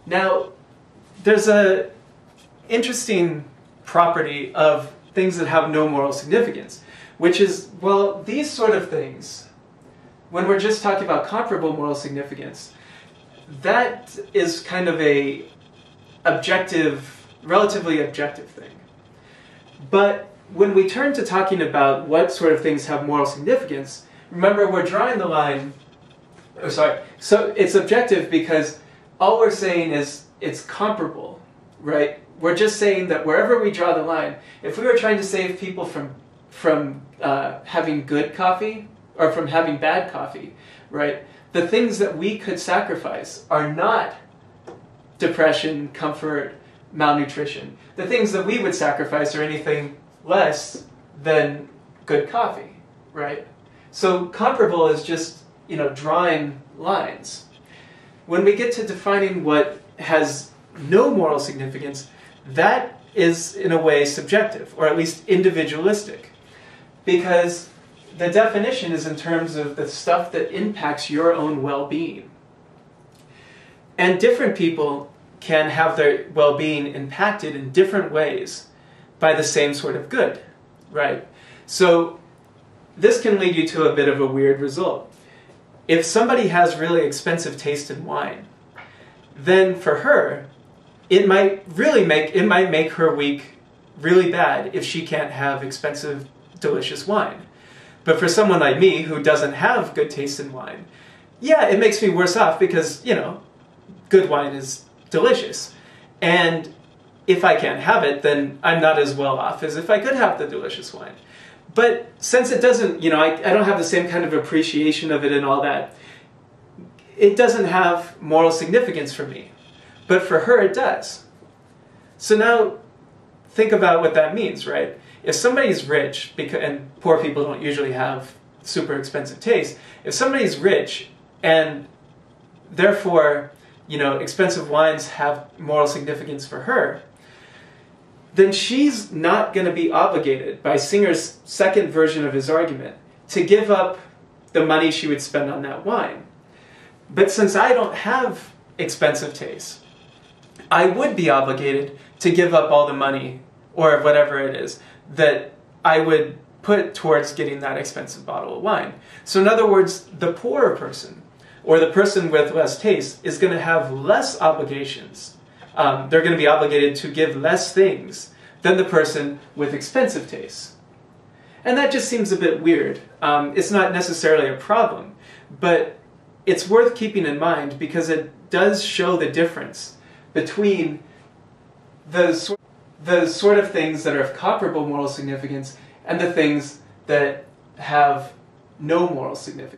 Now, there's a interesting property of things that have no moral significance, which is, well, these sort of things, when we're just talking about comparable moral significance, that is kind of a relatively objective thing. But when we turn to talking about what sort of things have moral significance, remember we're drawing the line, so it's objective because all we're saying is it's comparable, right? We're just saying that wherever we draw the line, if we were trying to save people from having good coffee or from having bad coffee, right? The things that we could sacrifice are not depression, comfort, malnutrition. The things that we would sacrifice are anything less than good coffee, right? So comparable is just, drawing lines. When we get to defining what has no moral significance, that is in a way subjective, or at least individualistic, because the definition is in terms of the stuff that impacts your own well-being. And different people can have their well-being impacted in different ways by the same sort of good, right? So this can lead you to a bit of a weird result. If somebody has really expensive taste in wine, then for her, it might make her week really bad if she can't have expensive, delicious wine. But for someone like me who doesn't have good taste in wine, yeah, it makes me worse off because, good wine is delicious. And if I can't have it, then I'm not as well off as if I could have the delicious wine. But since it doesn't, I don't have the same kind of appreciation of it and all that, it doesn't have moral significance for me. But for her, it does. So now, think about what that means, right? If somebody's rich, and poor people don't usually have super expensive taste, if somebody's rich and therefore, expensive wines have moral significance for her, then she's not going to be obligated, by Singer's second version of his argument, to give up the money she would spend on that wine. But since I don't have expensive taste, I would be obligated to give up all the money, or whatever it is, that I would put towards getting that expensive bottle of wine. So in other words, the poorer person, or the person with less taste, is going to have less obligations. They're going to be obligated to give less things than the person with expensive taste. And that just seems a bit weird. It's not necessarily a problem, but it's worth keeping in mind because it does show the difference between the sort of things that are of comparable moral significance and the things that have no moral significance.